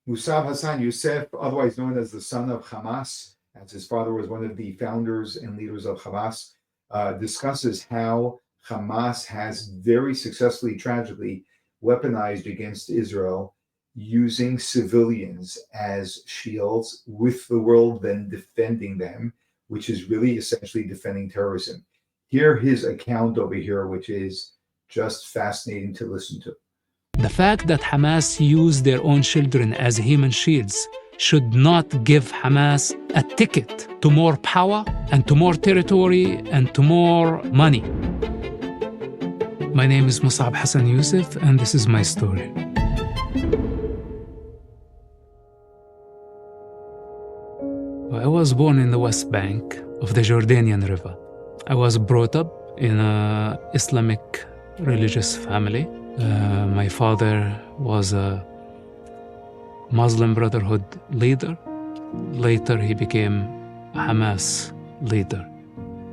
Mosab Hasan Yusef, otherwise known as the son of Hamas, as his father was one of the founders and leaders of Hamas, discusses how Hamas has very successfully, tragically, weaponized against Israel using civilians as shields, with the world then defending them, which is really essentially defending terrorism. Hear his account over here, which is just fascinating to listen to. The fact that Hamas used their own children as human shields should not give Hamas a ticket to more power and to more territory and to more money. My name is Mosab Hassan Yousef, and this is my story. I was born in the West Bank of the Jordanian River. I was brought up in an Islamic religious family. My father was a Muslim Brotherhood leader. Later, he became a Hamas leader.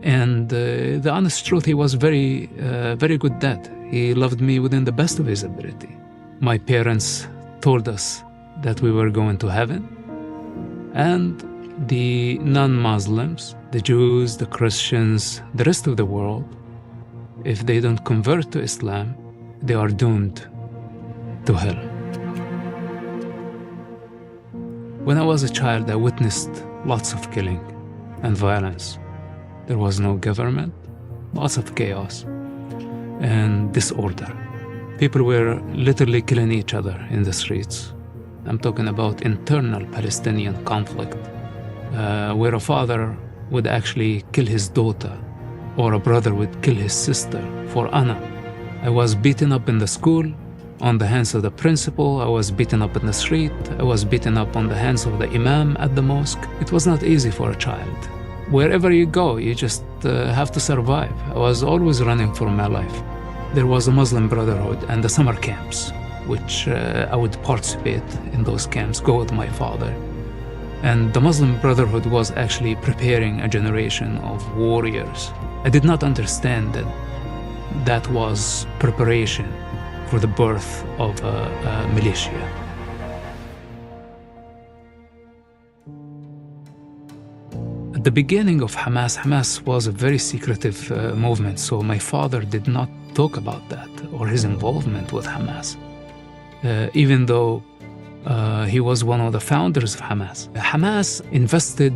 And the honest truth, he was very good dad. He loved me within the best of his ability. My parents told us that we were going to heaven. And the non-Muslims, the Jews, the Christians, the rest of the world, if they don't convert to Islam, they are doomed to hell. When I was a child, I witnessed lots of killing and violence. There was no government, lots of chaos and disorder. People were literally killing each other in the streets. I'm talking about internal Palestinian conflict, where a father would actually kill his daughter, or a brother would kill his sister for honor. I was beaten up in the school, on the hands of the principal. I was beaten up in the street. I was beaten up on the hands of the imam at the mosque. It was not easy for a child. Wherever you go, you just have to survive. I was always running for my life. There was a Muslim Brotherhood and the summer camps, which I would participate in those camps, go with my father. And the Muslim Brotherhood was actually preparing a generation of warriors. I did not understand that that was preparation for the birth of a militia. At the beginning of Hamas was a very secretive movement, so my father did not talk about that or his involvement with Hamas, even though he was one of the founders of Hamas. Hamas invested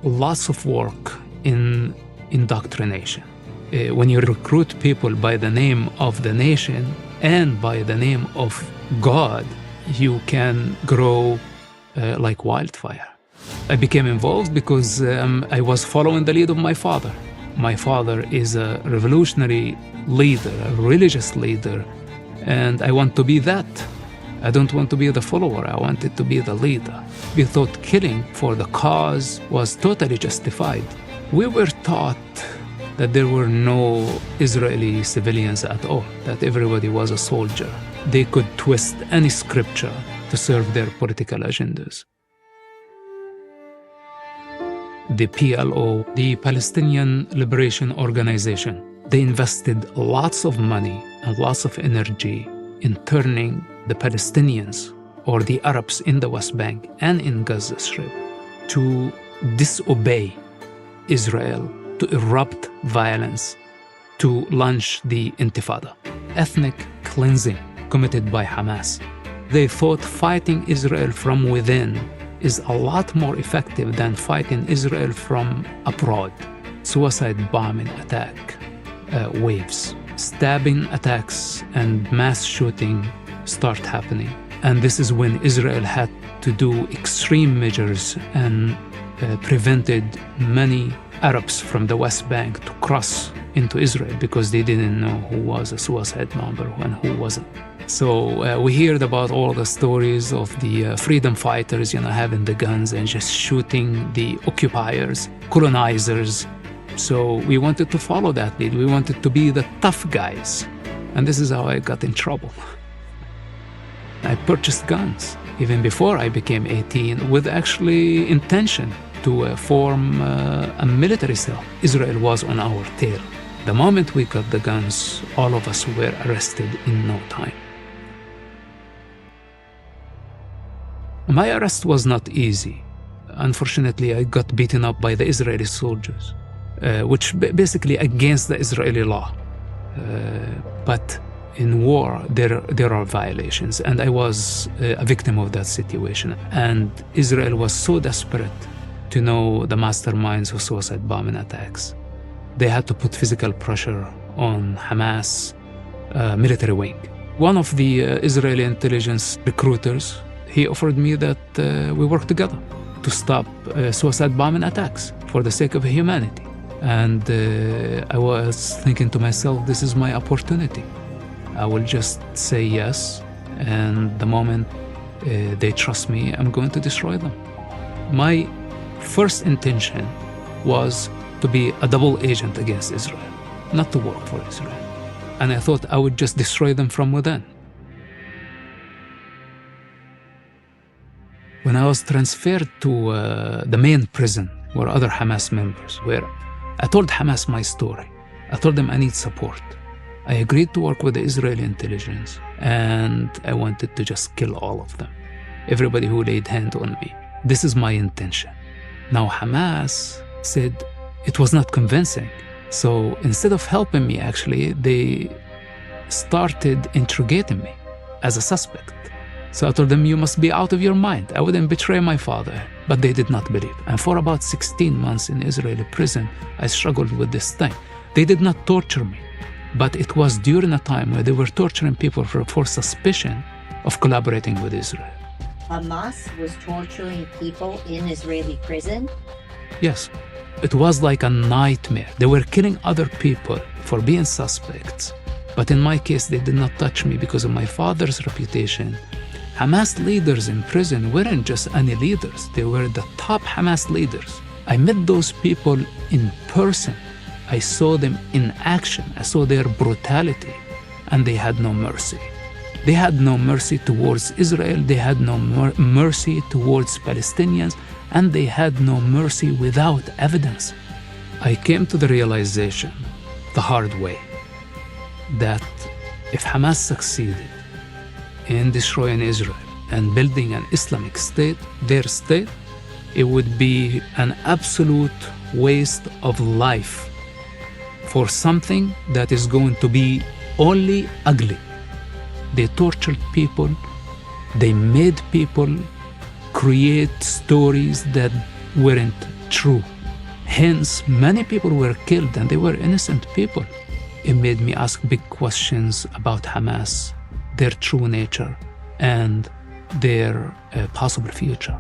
lots of work in indoctrination. When you recruit people by the name of the nation and by the name of God, you can grow like wildfire. I became involved because I was following the lead of my father. My father is a revolutionary leader, a religious leader, and I want to be that. I don't want to be the follower, I wanted to be the leader. We thought killing for the cause was totally justified. We were taught that there were no Israeli civilians at all, that everybody was a soldier. They could twist any scripture to serve their political agendas. The PLO, the Palestinian Liberation Organization, they invested lots of money and lots of energy in turning the Palestinians, or the Arabs in the West Bank and in Gaza Strip, to disobey Israel, to erupt violence, to launch the Intifada, ethnic cleansing committed by Hamas. They thought fighting Israel from within is a lot more effective than fighting Israel from abroad. Suicide bombing attack waves, stabbing attacks and mass shooting start happening. And this is when Israel had to do extreme measures and prevented many Arabs from the West Bank to cross into Israel because they didn't know who was a suicide bomber and who wasn't. So we heard about all the stories of the freedom fighters, having the guns and just shooting the occupiers, colonizers. So we wanted to follow that lead. We wanted to be the tough guys. And this is how I got in trouble. I purchased guns even before I became 18 with actually intention to form a military cell. Israel was on our tail. The moment we got the guns, all of us were arrested in no time. My arrest was not easy. Unfortunately, I got beaten up by the Israeli soldiers, which basically against the Israeli law. But in war, there are violations, and I was a victim of that situation. And Israel was so desperate to know the masterminds of suicide bombing attacks. They had to put physical pressure on Hamas military wing. One of the Israeli intelligence recruiters, he offered me that we work together to stop suicide bombing attacks for the sake of humanity. And I was thinking to myself, this is my opportunity. I will just say yes, and the moment they trust me, I'm going to destroy them. My first intention was to be a double agent against Israel, not to work for Israel. And I thought I would just destroy them from within. When I was transferred to the main prison where other Hamas members were, I told Hamas my story. I told them I need support. I agreed to work with the Israeli intelligence, and I wanted to just kill all of them. Everybody who laid hand on me. This is my intention. Now Hamas said it was not convincing. So instead of helping me, actually, they started interrogating me as a suspect. So I told them, you must be out of your mind. I wouldn't betray my father. But they did not believe. And for about 16 months in Israeli prison, I struggled with this thing. They did not torture me. But it was during a time where they were torturing people for suspicion of collaborating with Israel. Hamas was torturing people in Israeli prison? Yes. It was like a nightmare. They were killing other people for being suspects. But in my case, they did not touch me because of my father's reputation. Hamas leaders in prison weren't just any leaders. They were the top Hamas leaders. I met those people in person. I saw them in action. I saw their brutality, and they had no mercy. They had no mercy towards Israel. They had no mercy towards Palestinians, and they had no mercy without evidence. I came to the realization, the hard way, that if Hamas succeeded in destroying Israel and building an Islamic state, their state, it would be an absolute waste of life for something that is going to be only ugly. They tortured people, they made people create stories that weren't true. Hence, many people were killed and they were innocent people. It made me ask big questions about Hamas, their true nature, and their possible future.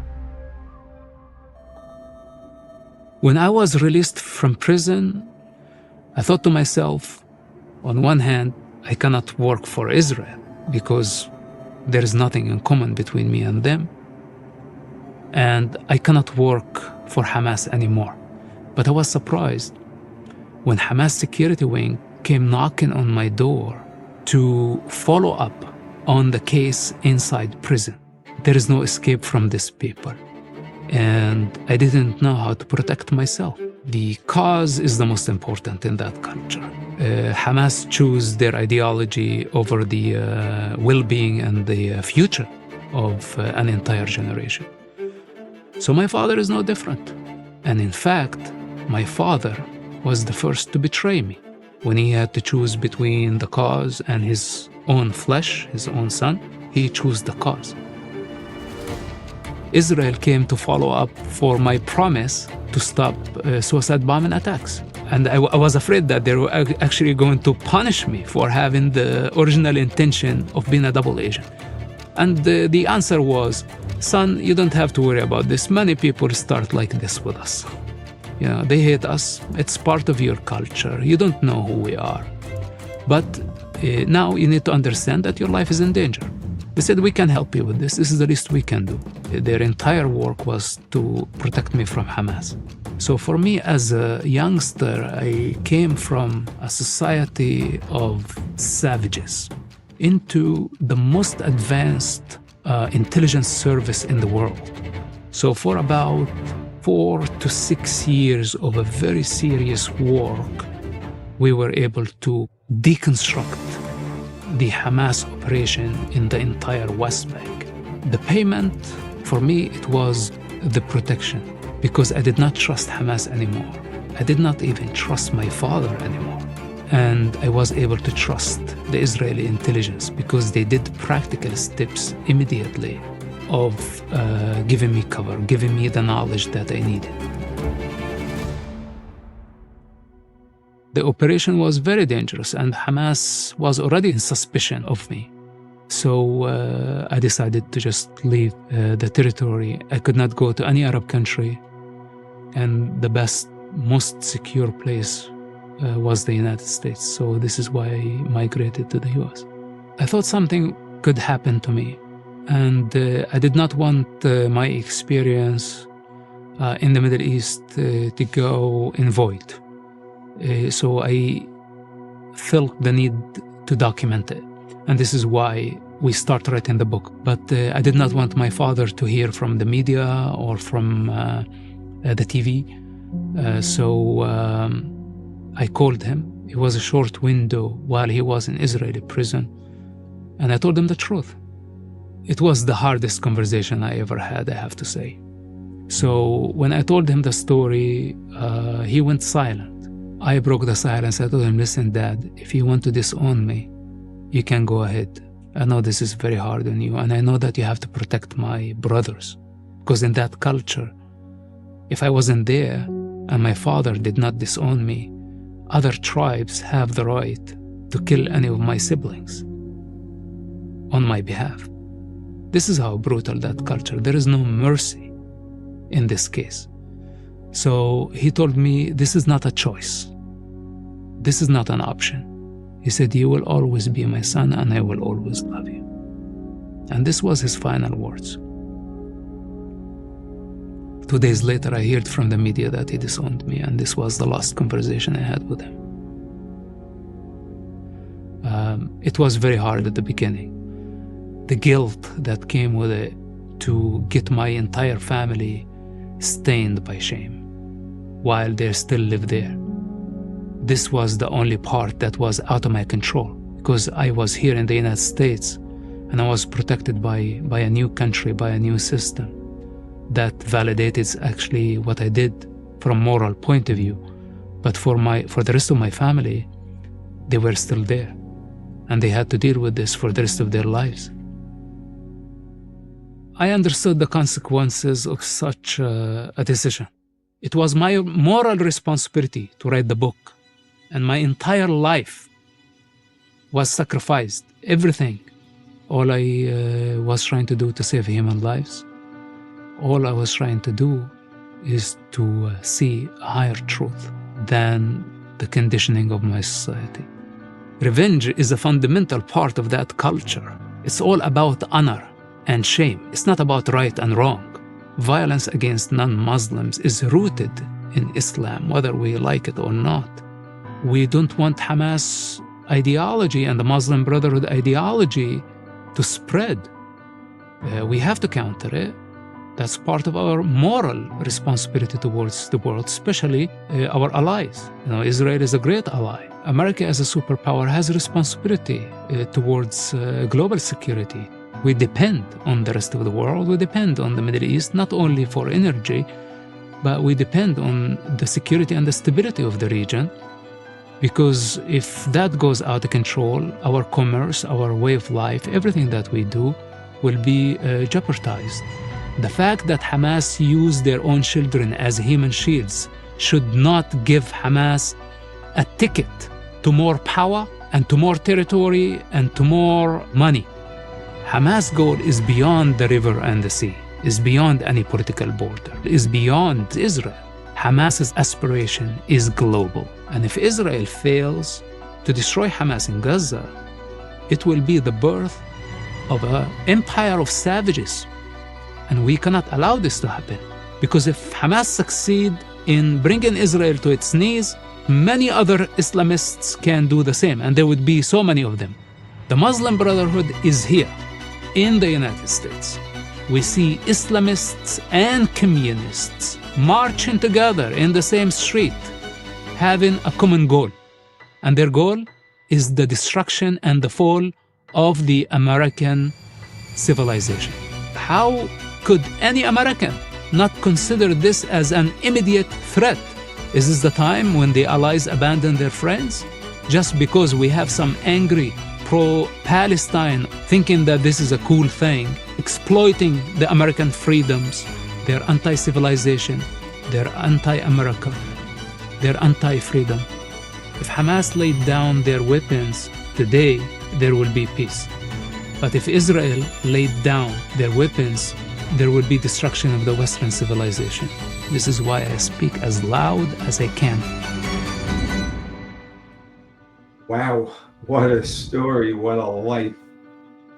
When I was released from prison, I thought to myself, on one hand, I cannot work for Israel because there is nothing in common between me and them, and I cannot work for Hamas anymore. But I was surprised when Hamas security wing came knocking on my door to follow up on the case inside prison. There is no escape from these people, and I didn't know how to protect myself. The cause is the most important in that culture. Hamas choose their ideology over the well-being and the future of an entire generation. So my father is no different. And in fact, my father was the first to betray me. When he had to choose between the cause and his own flesh, his own son, he chose the cause. Israel came to follow up for my promise to stop suicide bombing attacks. And I was afraid that they were actually going to punish me for having the original intention of being a double agent. And the answer was, son, you don't have to worry about this. Many people start like this with us. You know, they hate us. It's part of your culture. You don't know who we are. But now you need to understand that your life is in danger. They said, we can help you with this. This is the least we can do. Their entire work was to protect me from Hamas. So for me as a youngster, I came from a society of savages into the most advanced intelligence service in the world. So for about 4 to 6 years of a very serious work, we were able to deconstruct the Hamas operation in the entire West Bank. The payment For me, it was the protection, because I did not trust Hamas anymore. I did not even trust my father anymore. And I was able to trust the Israeli intelligence because they did practical steps immediately of giving me cover, giving me the knowledge that I needed. The operation was very dangerous, and Hamas was already in suspicion of me. So I decided to just leave the territory. I could not go to any Arab country, and the best, most secure place was the United States. So this is why I migrated to the US. I thought something could happen to me, and I did not want my experience in the Middle East to go in void. So I felt the need to document it. And this is why we start writing the book. But I did not want my father to hear from the media or from the TV. So I called him. It was a short window while he was in Israeli prison. And I told him the truth. It was the hardest conversation I ever had, I have to say. So when I told him the story, he went silent. I broke the silence. I told him, listen, Dad, if you want to disown me, you can go ahead. I know this is very hard on you, and I know that you have to protect my brothers. Because in that culture, if I wasn't there and my father did not disown me, other tribes have the right to kill any of my siblings on my behalf. This is how brutal that culture. There is no mercy in this case. So he told me, this is not a choice. This is not an option. He said, you will always be my son, and I will always love you. And this was his final words. 2 days later, I heard from the media that he disowned me, and this was the last conversation I had with him. It was very hard at the beginning. The guilt that came with it to get my entire family stained by shame while they still live there. This was the only part that was out of my control, because I was here in the United States and I was protected by a new country, by a new system that validates actually what I did from a moral point of view. But for the rest of my family, they were still there, and they had to deal with this for the rest of their lives. I understood the consequences of such a decision. It was my moral responsibility to write the book, and my entire life was sacrificed, everything. All I was trying to do to save human lives, all I was trying to do is to see a higher truth than the conditioning of my society. Revenge is a fundamental part of that culture. It's all about honor and shame. It's not about right and wrong. Violence against non-Muslims is rooted in Islam, whether we like it or not. We don't want Hamas ideology and the Muslim Brotherhood ideology to spread. We have to counter it. That's part of our moral responsibility towards the world, especially our allies. Israel is a great ally. America as a superpower has a responsibility towards global security. We depend on the rest of the world. We depend on the Middle East, not only for energy, but we depend on the security and the stability of the region. Because if that goes out of control, our commerce, our way of life, everything that we do will be jeopardized. The fact that Hamas used their own children as human shields should not give Hamas a ticket to more power and to more territory and to more money. Hamas' goal is beyond the river and the sea, is beyond any political border, is beyond Israel. Hamas's aspiration is global. And if Israel fails to destroy Hamas in Gaza, it will be the birth of an empire of savages. And we cannot allow this to happen. Because if Hamas succeed in bringing Israel to its knees, many other Islamists can do the same, and there would be so many of them. The Muslim Brotherhood is here in the United States. We see Islamists and communists marching together in the same street, having a common goal. And their goal is the destruction and the fall of the American civilization. How Could any American not consider this as an immediate threat? Is this the time when the Allies abandon their friends? Just because we have some angry pro-Palestine thinking that this is a cool thing, exploiting the American freedoms, their anti-civilization, their anti-America, their anti-freedom. If Hamas laid down their weapons today, there will be peace. But if Israel laid down their weapons, there will be destruction of the Western civilization. This is why I speak as loud as I can. Wow, what a story, what a life.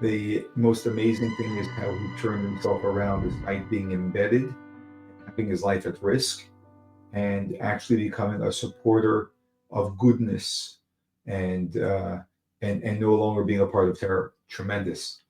The most amazing thing is how he turned himself around despite being embedded, having his life at risk, and actually becoming a supporter of goodness and no longer being a part of terror. Tremendous.